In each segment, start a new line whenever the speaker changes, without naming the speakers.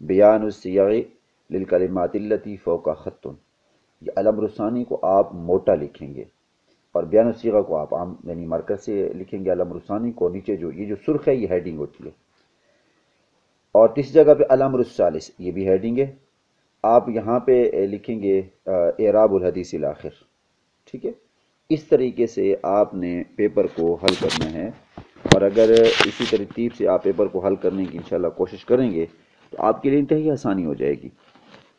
بیان السیغ للکلمات التی فوق خط، یہ الامر الثانی کو آپ موٹا لکھیں گے، اور بیان الصیغہ کو آپ عام یعنی مرکز سے لکھیں گے، الامر الثانی کو نیچے جو یہ جو سرخ ہے یہ ہیڈنگ ہوتی ہے، اور تیسری جگہ پہ الامر الثالث یہ بھی ہیڈنگ ہے، آپ یہاں پہ لکھیں گے اعراب الحدیث الاخر، ٹھیک ہے۔ اس طریقے سے آپ نے پیپر کو حل کرنا ہے، اور اگر اسی ترتیب سے آپ پیپر کو حل کرنے کی انشاءاللہ کوشش کریں گے تو آپ کے لیے انتہائی آسانی ہو جائے گی۔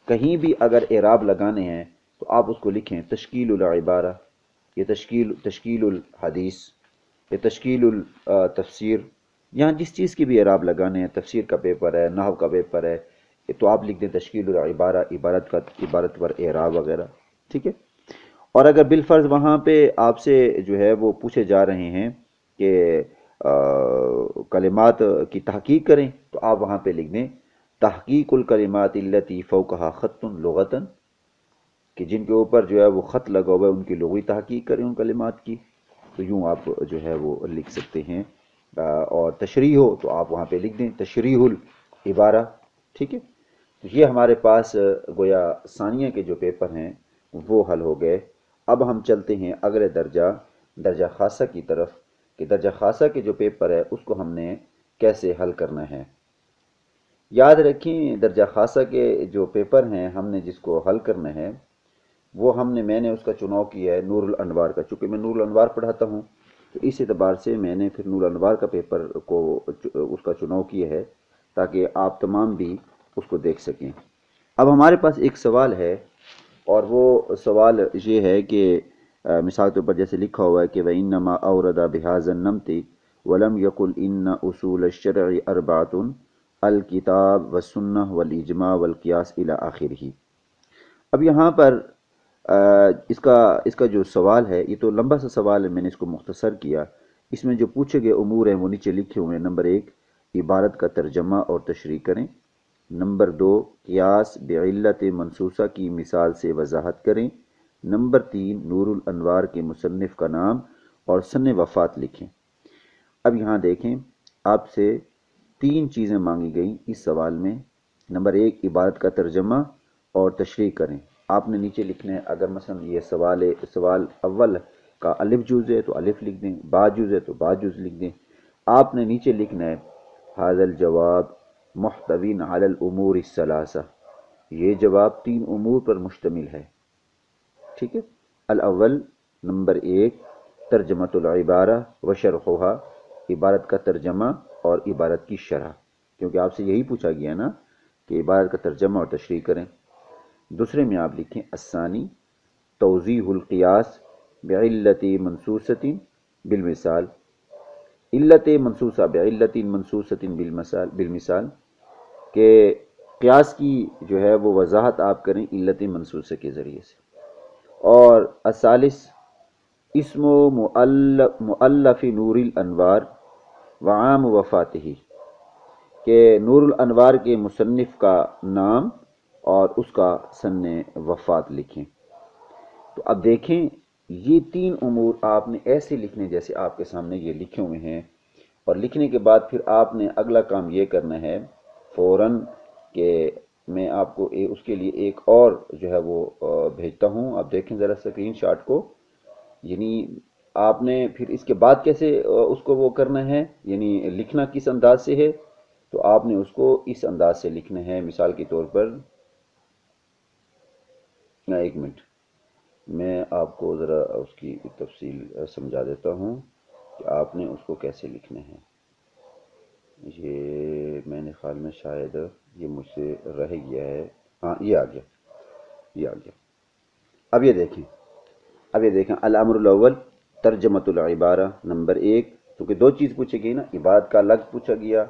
کہیں بھی اگر اعراب لگانے ہیں تو آپ اس کو لکھیں تشکیل العبارہ، یہ تشکیل الحدیث، یہ تشکیل التفسیر، یہاں جس چیز کی بھی اعراب لگانے ہیں، تفسیر کا پیپر ہے، نحو کا پیپر ہے، تو آپ لکھ دیں تشکیل العبارہ، عبارت پر اعراب وغیرہ، ٹھیک ہے۔ اور اگر بالفرض وہاں پہ آپ سے جو ہے وہ پوچھے جا رہے ہیں کہ کلمات کی تحقیق کریں، تو آپ وہاں پہ لکھ دیں تحقیق الکلمات التی فوقہا خط لغتاً، کہ جن کے اوپر جو ہے وہ خط لگا ہوا ہے ان کی لغوی تحقیق کریں ان کلمات کی، تو یوں آپ جو ہے وہ لکھ سکتے ہیں۔ اور تشریح ہو تو آپ وہاں پہ لکھ دیں تشریح العبارہ، ٹھیک ہے۔ تو یہ ہمارے پاس گویا ثانیہ کے جو پیپر ہیں وہ حل ہو گئے۔ اب ہم چلتے ہیں اگلے درجہ خاصہ کی طرف، کہ درجہ خاصہ کے جو پیپر ہے اس کو ہم نے کیسے حل کرنا ہے۔ یاد رکھیں درجہ خاصہ کے جو پیپر ہیں ہم نے جس کو حل کرنا ہے وہ میں نے اس کا چناؤ کیا ہے نور الانوار کا، چونکہ میں نور الانوار پڑھاتا ہوں تو اس اعتبار سے میں نے پھر نور الانوار کا پیپر کو اس کا چناؤ کیا ہے تاکہ آپ تمام بھی اس کو دیکھ سکیں۔ اب ہمارے پاس ایک سوال ہے، اور وہ سوال یہ ہے کہ مثال کے طور پر جیسے لکھا ہوا ہے کہ وَإِنَّمَا أَوْرَدَ بِهَذَا النَّمْتِ وَلَمْ يَقُلْ إِنَّ أُصُولَ الشَّرْعِ أَرْبَعَةٌ الکتاب والسنہ والاجماع والقیاس الی آخرہ۔ اب یہاں پر اس کا جو سوال ہے یہ تو لمبا سا سوال ہے، میں نے اس کو مختصر کیا۔ اس میں جو پوچھے گئے امور ہیں وہ نیچے لکھے ہوئے ہیں۔ نمبر 1 عبارت کا ترجمہ اور تشریح کریں۔ نمبر 2 قیاس بعلت منصوصہ کی مثال سے وضاحت کریں۔ نمبر 3 نور الانوار کے مصنف کا نام اور سن وفات لکھیں۔ اب یہاں دیکھیں آپ سے 3 چیزیں مانگی گئیں اس سوال میں۔ نمبر 1 عبارت کا ترجمہ اور تشریح کریں۔ آپ نے نیچے لکھنا ہے، اگر مثلا یہ سوال اول کا الف جز ہے تو الف لکھ دیں، با جز ہے تو با جز لکھ دیں۔ آپ نے نیچے لکھنا ہے ھذا الجواب محتوی علی الامور الثلاثہ، یہ جواب 3 امور پر مشتمل ہے، ٹھیک ہے۔ الاول نمبر 1 ترجمۃ العبارہ و شرحھا، عبارت کا ترجمہ اور عبارت کی شرح، کیونکہ آپ سے یہی پوچھا گیا نا کہ عبارت کا ترجمہ اور تشریح کریں۔ دوسرے میں آپ لکھیں الثانی توضیح القیاس بعلت منصوصۃ بالمثال، علت منصوصہ بعلت منصوصۃ بالمثال، کہ قیاس کی جو ہے وہ وضاحت آپ کریں علت منصوصہ کے ذریعے سے۔ اور الثالث اسم مؤلف نور الانوار وعام وفاتہ، کہ نور الانوار کے مصنف کا نام اور اس کا سن وفات لکھیں۔ تو اب دیکھیں یہ 3 امور آپ نے ایسے لکھنے جیسے آپ کے سامنے یہ لکھے ہوئے ہیں، اور لکھنے کے بعد پھر آپ نے اگلا کام یہ کرنا ہے فوراً کہ میں آپ کو اس کے لیے ایک اور جو ہے وہ بھیجتا ہوں، آپ دیکھیں ذرا اسکرین شاٹ کو، یعنی آپ نے پھر اس کے بعد کیسے اس کو وہ کرنا ہے، یعنی لکھنا کس انداز سے ہے، تو آپ نے اس کو اس انداز سے لکھنا ہے۔ مثال کے طور پر ایک منٹ میں آپ کو ذرا اس کی تفصیل سمجھا دیتا ہوں کہ آپ نے اس کو کیسے لکھنا ہے۔ یہ میں نے خیال میں شاید یہ مجھ سے رہ گیا ہے، ہاں یہ آ گیا۔ اب یہ دیکھیں الامر الاول ترجمۃ العبارہ، نمبر 1 کیونکہ 2 چیز پوچھے گئی نا، عبارت کا الگ پوچھا گیا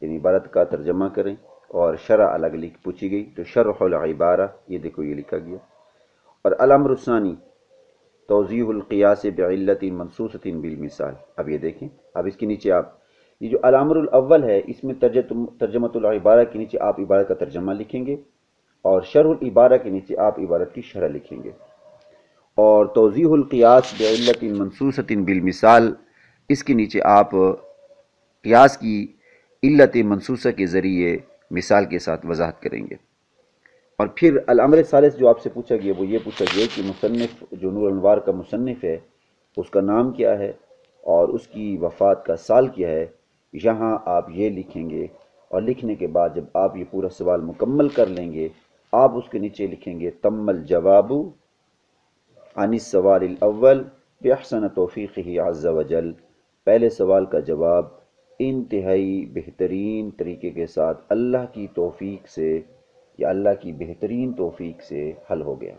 یعنی عبارت کا ترجمہ کریں، اور شرح الگ پوچھی گئی تو شرح العبارہ، یہ دیکھو یہ لکھا گیا۔ اور الامر الثانی توضیح القیاس بعلت منصوصۃ بالمثال، اب یہ دیکھیں، اب اس کے نیچے آپ یہ جو الامر الاول ہے اس میں ترجمۃ العبارہ کے نیچے آپ عبارت کا ترجمہ لکھیں گے، اور شرح العبارہ کے نیچے آپ عبارت کی شرح لکھیں گے، اور توضیح القیاس بعلت منصوصۃ بالمثال اس کے نیچے آپ قیاس کی علت منصوصہ کے ذریعے مثال کے ساتھ وضاحت کریں گے۔ اور پھر الامر الثالث جو آپ سے پوچھا گیا وہ یہ پوچھا گیا کہ مصنف جو نور الانوار کا مصنف ہے اس کا نام کیا ہے اور اس کی وفات کا سال کیا ہے۔ یہاں آپ یہ لکھیں گے، اور لکھنے کے بعد جب آپ یہ پورا سوال مکمل کر لیں گے آپ اس کے نیچے لکھیں گے تم الجواب عن السوال الاول باحسن توفیقہ عز وجل۔ پہلے سوال کا جواب انتہائی بہترین طریقے کے ساتھ اللہ کی توفیق سے یا اللہ کی بہترین توفیق سے حل ہو گیا۔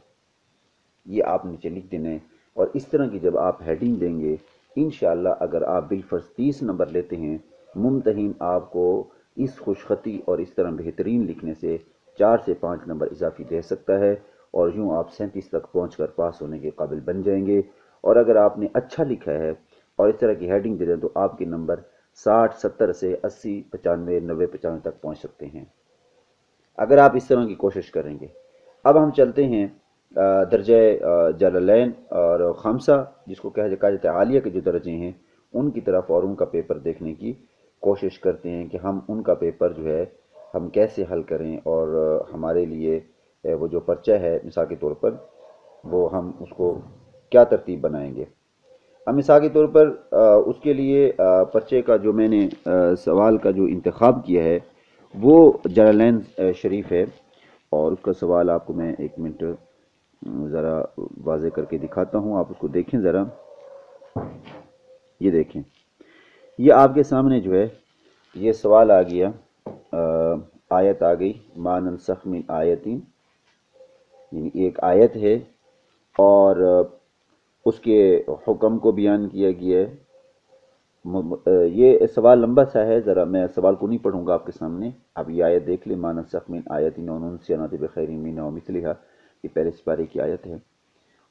یہ آپ نیچے لکھ دینا ہے، اور اس طرح کی جب آپ ہیڈنگ دیں گے انشاءاللہ اگر آپ بالفرض 30 نمبر لیتے ہیں، ممتحن آپ کو اس خوشخطی اور اس طرح بہترین لکھنے سے 4 سے 5 نمبر اضافی دے سکتا ہے، اور یوں آپ 37 تک پہنچ کر پاس ہونے کے قابل بن جائیں گے۔ اور اگر آپ نے اچھا لکھا ہے اور اس طرح کی ہیڈنگ دے دیں تو آپ کے نمبر 60 70 سے 80 95 90 95 تک پہنچ سکتے ہیں اگر آپ اس طرح کی کوشش کریں گے۔ اب ہم چلتے ہیں درجہ جلالین اور خامسہ جس کو کہا جاتا ہے عالیہ کے جو درجے ہیں ان کی طرف، اور ان کا پیپر دیکھنے کی کوشش کرتے ہیں کہ ہم ان کا پیپر جو ہے ہم کیسے حل کریں، اور ہمارے لیے وہ جو پرچہ ہے مثال کے طور پر وہ ہم اس کو کیا ترتیب بنائیں گے۔ اب مثال کے طور پر اس کے لیے پرچے کا جو میں نے سوال کا جو انتخاب کیا ہے وہ جلالین شریف ہے، اور اس کا سوال آپ کو میں 1 منٹ ذرا واضح کر کے دکھاتا ہوں، آپ اس کو دیکھیں ذرا۔ یہ دیکھیں، یہ آپ کے سامنے جو ہے یہ سوال آ گیا، آیت آ گئی ما ننسخ من آیتین، یعنی ایک آیت ہے اور اس کے حکم کو بیان کیا گیا ہے۔ یہ سوال لمبا سا ہے، ذرا میں سوال کو نہیں پڑھوں گا آپ کے سامنے، اب یہ آیت دیکھ لیں ما ننسخ من آیتین او ننسیھا نأتی بخیر منھا او مثلھا، یہ پہلے سپارے کی آیت ہے،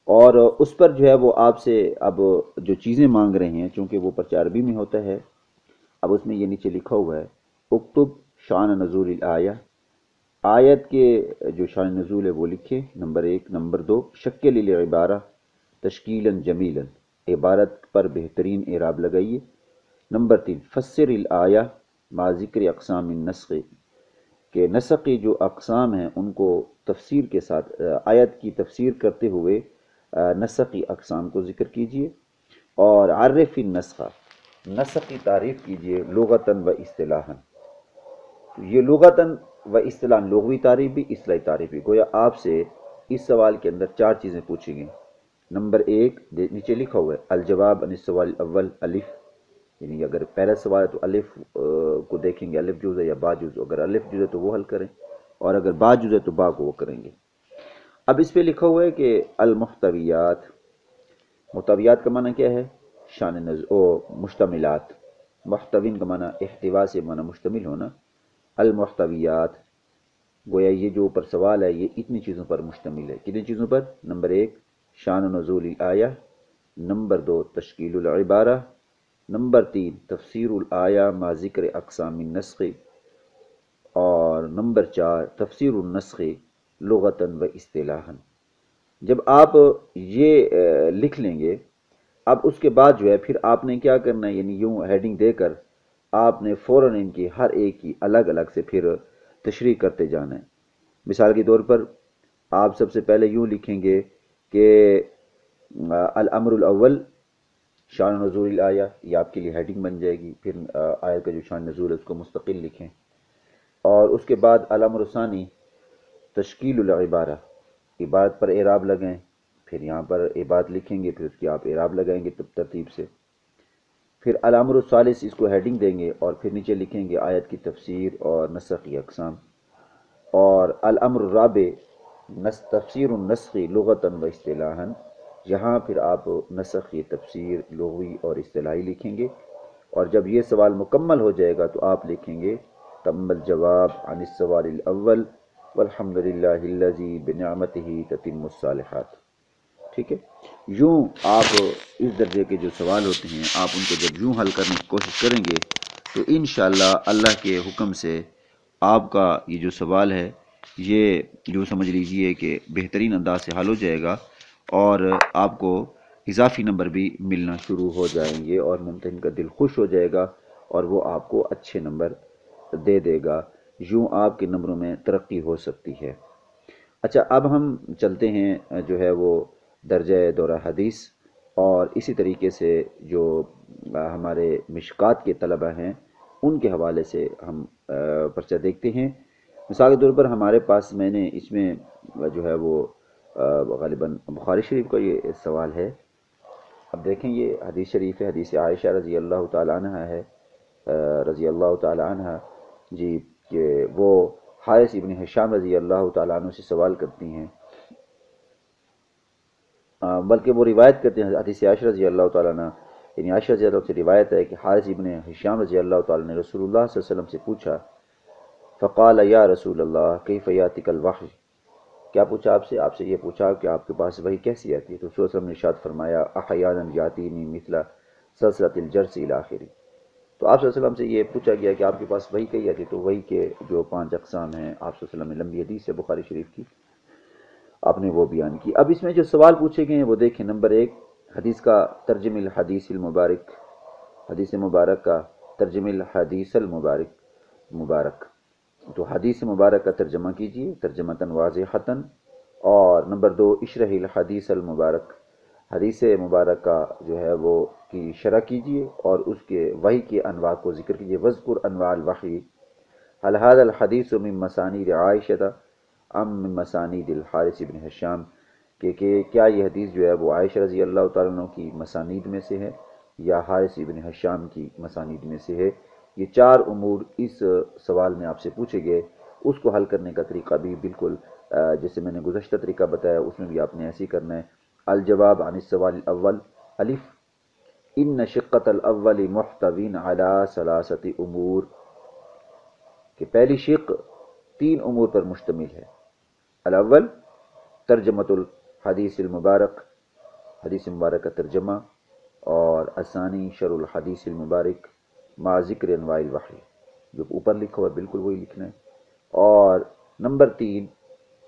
اور اس پر جو ہے وہ آپ سے اب جو چیزیں مانگ رہے ہیں چونکہ وہ پرچہ عربی میں ہوتا ہے، اب اس میں یہ نیچے لکھا ہوا ہے اکتب شان نزول الآیہ، آیت کے جو شان نزول ہے وہ لکھے، نمبر 1۔ نمبر 2 شکل العبارہ تشکیلا جمیلا، عبارت پر بہترین اعراب لگائیے۔ نمبر 3 فسر الآیہ مع ذکر اقسام النسخ، کہ نسخ کی جو اقسام ہیں ان کو تفسیر کے ساتھ آیت کی تفسیر کرتے ہوئے نسخ کی اقسام کو ذکر کیجیے۔ اور عرف النسخ، نسخ کی تعریف کیجیے لغتاً و اصطلاحاً، یہ لغتاً و اصطلاحاً لغوی تعریف بھی اصطلاحی تعریف بھی، گویا آپ سے اس سوال کے اندر 4 چیزیں پوچھی گئیں۔ نمبر 1 نیچے لکھا ہوا ہے الجواب عن السؤال الاول الف، یعنی اگر پہلا سوال ہے تو الف کو دیکھیں گے الف جز ہے یا با جز، اگر الف جز ہے تو وہ حل کریں، اور اگر با جز ہے تو با کو وہ کریں گے۔ اب اس پہ لکھا ہوا ہے کہ المحتویات، محتویات کا معنی کیا ہے؟ شان مشتملات، محتوین کا معنی احتوا سے معنی مشتمل ہونا، المحتویات گویا یہ جو اوپر سوال ہے یہ اتنی چیزوں پر مشتمل ہے۔ کتنی چیزوں پر؟ نمبر 1 شان نزول الآیہ، نمبر 2 تشکیل العبارہ، نمبر 3 تفسیر الآیہ مع ذکر اقسام النسخ، اور نمبر 4 تفسیر النسخ لغتاً و اصطلاحاً۔ جب آپ یہ لکھ لیں گے اب اس کے بعد جو ہے پھر آپ نے کیا کرنا ہے، یعنی یوں ہیڈنگ دے کر آپ نے فوراً ان کی ہر ایک کی الگ الگ سے پھر تشریح کرتے جانا ہے۔ مثال کے طور پر آپ سب سے پہلے یوں لکھیں گے کہ الامر الاول شان نزول الآیہ، یہ آپ کے لیے ہیڈنگ بن جائے گی، پھر آیت کا جو شان نزول ہے اس کو مستقل لکھیں، اور اس کے بعد الامر الثانی تشکیل العبارہ، عبارت پر اعراب لگائیں، پھر یہاں پر عبارت لکھیں گے، پھر اس کی آپ اعراب لگائیں گے ترتیب سے، پھر الامر الثالث اس کو ہیڈنگ دیں گے، اور پھر نیچے لکھیں گے آیت کی تفسیر اور نسخ کی اقسام، اور الامر الرابع تفسیر النسخ لغتاً و اصطلاحاً، یہاں پھر آپ نسخ کی تفسیر لغوی اور اصطلاحی لکھیں گے، اور جب یہ سوال مکمل ہو جائے گا تو آپ لکھیں گے تم الجواب عن السؤال الاول والحمد للہ الذی بنعمتہ تتم الصالحات۔ ٹھیک ہے، یوں آپ اس درجے کے جو سوال ہوتے ہیں آپ ان کو جب یوں حل کرنے کی کوشش کریں گے تو انشاءاللہ اللہ کے حکم سے آپ کا یہ جو سوال ہے یہ جو سمجھ لیجئے کہ بہترین انداز سے حل ہو جائے گا، اور آپ کو اضافی نمبر بھی ملنا شروع ہو جائیں گے، اور ممتحن کا دل خوش ہو جائے گا اور وہ آپ کو اچھے نمبر دے دے گا۔ یوں آپ کے نمبروں میں ترقی ہو سکتی ہے۔ اچھا، اب ہم چلتے ہیں جو ہے وہ درجہ دورہ حدیث، اور اسی طریقے سے جو ہمارے مشکات کے طلبہ ہیں ان کے حوالے سے ہم پرچہ دیکھتے ہیں۔ مثال کے طور پر ہمارے پاس میں نے اس میں جو ہے وہ غالباً بخاری شریف کا یہ سوال ہے۔ اب دیکھیں، یہ حدیث شریف ہے، حدیث عائشہ رضی اللہ تعالی عنہ ہے، رضی اللہ تعالی عنہ جی، کہ وہ حارث ابن ہشام رضی اللہ تعالیٰ عنہ سے سوال کرتی ہیں، بلکہ وہ روایت کرتے ہیں حدیث عائشہ رضی اللہ تعالیٰ عنہ، یعنی عائشہ رضی اللہ عنہ سے روایت ہے کہ حارث ابن ہشام رضی اللہ تعالیٰ نے رسول اللہ صلی اللہ علیہ وسلم سے پوچھا، فقال یا رسول اللہ کیف یاتک الوحی، کیا پوچھا آپ سے یہ پوچھا کہ آپ کے پاس وحی کیسی آتی ہے؟ تو رسول اللہ علیہ وسلم نے ارشاد فرمایا احیانا یاتینی مثل سلسلۃ الجرس الی آخری۔ تو آپ صلی اللہ علیہ وسلم سے یہ پوچھا گیا کہ آپ کے پاس وحی کئی آتی ہے؟ تو وحی کے جو 5 اقسام ہیں، آپ صلی اللہ علیہ وسلم نے لمبی حدیث ہے بخاری شریف کی، آپ نے وہ بیان کی۔ اب اس میں جو سوال پوچھے گئے ہیں وہ دیکھیں، نمبر 1، حدیث کا ترجم الحدیث المبارک، حدیث مبارک کا ترجم الحدیث مبارک، تو حدیث مبارک کا ترجمہ کیجئے ترجمتاً واضحتاً۔ اور نمبر 2، اشرح الحدیث المبارک، حدیث مبارک کا جو ہے وہ کی شرح کیجئے اور اس کے وحی کے انواع کو ذکر کیجئے۔ وذکر انواع الوحی، هل هذا الحدیث من مسانید عائشہ ام من مسانید الحارث بن ہشام، کہ کیا یہ حدیث جو ہے وہ عائشہ رضی اللہ تعالیٰ عنہ کی مسانید میں سے ہے یا حارث بن ہشام کی مسانید میں سے ہے؟ یہ 4 امور اس سوال میں آپ سے پوچھے گئے۔ اس کو حل کرنے کا طریقہ بھی بالکل جیسے میں نے گزشتہ طریقہ بتایا، اس میں بھی آپ نے ایسے ہی کرنا ہے۔ الجواب عن السوال الاول، الف ان شقۃ الاول محتوین علی 3 امور، کہ پہلی شق 3 امور پر مشتمل ہے۔ الاول ترجمۃ الحدیث المبارک، حدیث مبارک کا ترجمہ، اور الثانی شرح الحدیث المبارک مع ذکر انواع الوحی، جو اوپر لکھا ہوا ہے بالکل وہی لکھنا ہے۔ اور نمبر 3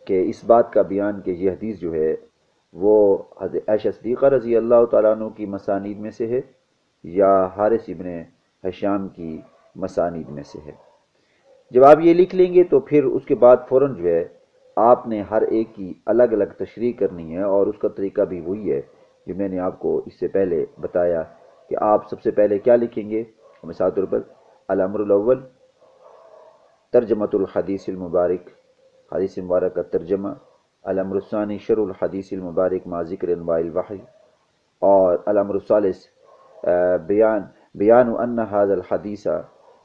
کہ اس بات کا بیان کہ یہ حدیث جو ہے وہ حضرت عائشہ صدیقہ رضی اللہ تعالیٰ عنہ کی مسانید میں سے ہے یا حارث ابن ہشام کی مسانید میں سے ہے۔ جب آپ یہ لکھ لیں گے تو پھر اس کے بعد فوراً جو ہے آپ نے ہر ایک کی الگ الگ تشریح کرنی ہے، اور اس کا طریقہ بھی وہی ہے جو میں نے آپ کو اس سے پہلے بتایا کہ آپ سب سے پہلے کیا لکھیں گے۔ مثال طور پر الامر الاول ترجمۃ الحدیث المبارک، حدیث مبارک کا ترجمہ، الامر الثانی شرح الحدیث المبارک مع ذکر انواع الوحی، اور الامر الثالث بیان ان هذا الحدیث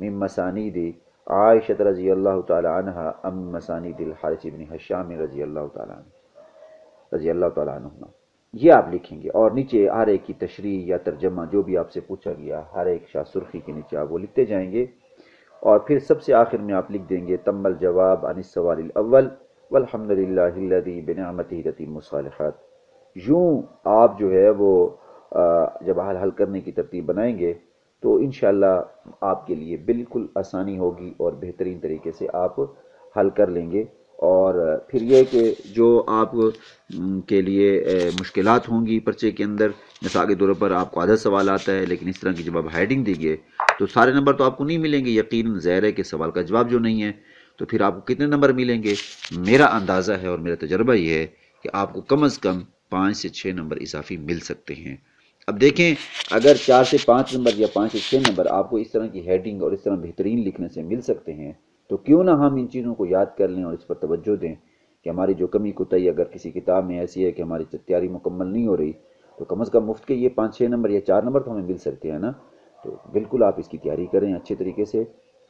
من مسانید عائشہ رضی اللہ تعالی عنہ ام مسانید الحارث بن ہشام رضی اللہ تعالی عنہ۔ یہ آپ لکھیں گے، اور نیچے ہر ایک کی تشریح یا ترجمہ جو بھی آپ سے پوچھا گیا ہر ایک شاہ سرخی کے نیچے آپ وہ لکھتے جائیں گے، اور پھر سب سے آخر میں آپ لکھ دیں گے تم الجواب عن السوال الاول والحمد للہ الذی بنعمتہ تتم الصالحات۔ یوں آپ جو ہے وہ جب حل کرنے کی ترتیب بنائیں گے تو انشاءاللہ آپ کے لیے بالکل آسانی ہوگی اور بہترین طریقے سے آپ حل کر لیں گے۔ اور پھر یہ کہ جو آپ کے لیے مشکلات ہوں گی پرچے کے اندر، مثال کے طور پر آپ کو آدھا سوال آتا ہے لیکن اس طرح کی جب آپ ہیڈنگ دی گئے تو سارے نمبر تو آپ کو نہیں ملیں گے، یقیناً ظاہر ہے کہ سوال کا جواب جو نہیں ہے، تو پھر آپ کو کتنے نمبر ملیں گے؟ میرا اندازہ ہے اور میرا تجربہ یہ ہے کہ آپ کو کم از کم 5 سے 6 نمبر اضافی مل سکتے ہیں۔ اب دیکھیں، اگر 4 سے 5 نمبر یا 5 سے 6 نمبر آپ کو اس طرح کی ہیڈنگ اور اس طرح بہترین لکھنے سے مل سکتے ہیں تو کیوں نہ ہم ان چیزوں کو یاد کر لیں اور اس پر توجہ دیں کہ ہماری جو کمی کوتاہی اگر کسی کتاب میں ایسی ہے کہ ہماری تیاری مکمل نہیں ہو رہی تو کم از کم مفت کے یہ 5-6 نمبر یا 4 نمبر تو ہمیں مل سکتے ہیں نا۔ تو بالکل آپ اس کی تیاری کریں اچھے طریقے سے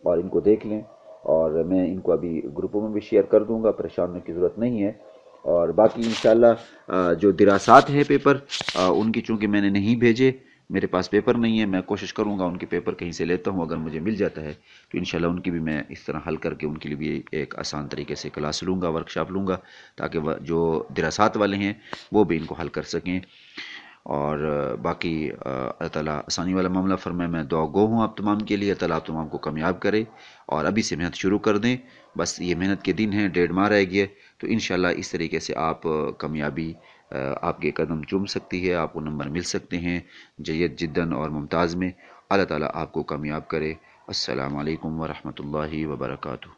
اور ان کو دیکھ لیں، اور میں ان کو ابھی گروپوں میں بھی شیئر کر دوں گا، پریشان ہونے کی ضرورت نہیں ہے۔ اور باقی انشاءاللہ جو دراسات ہیں پیپر ان کی چونکہ میں نے نہیں بھیجے، میرے پاس پیپر نہیں ہے، میں کوشش کروں گا ان کے پیپر کہیں سے لیتا ہوں، اگر مجھے مل جاتا ہے تو انشاءاللہ ان کی بھی میں اس طرح حل کر کے ان کے لیے بھی ایک آسان طریقے سے کلاس لوں گا، ورکشاپ لوں گا، تاکہ جو دراسات والے ہیں وہ بھی ان کو حل کر سکیں۔ اور باقی اللہ تعالیٰ آسانی والا معاملہ فرمائے۔ میں دعا گو ہوں آپ تمام کے لیے، اللہ تعالیٰ آپ تمام کو کامیاب کرے، اور ابھی سے محنت شروع کر دیں، بس یہ محنت کے دن ہیں، 1.5 ماہ رہ گئے، تو انشاءاللہ اس طریقے سے آپ کامیابی آپ کے قدم چوم سکتی ہے، آپ کو نمبر مل سکتے ہیں جید جداً اور ممتاز میں۔ اللہ تعالیٰ آپ کو کامیاب کرے۔ السلام علیکم ورحمۃ اللہ وبرکاتہ۔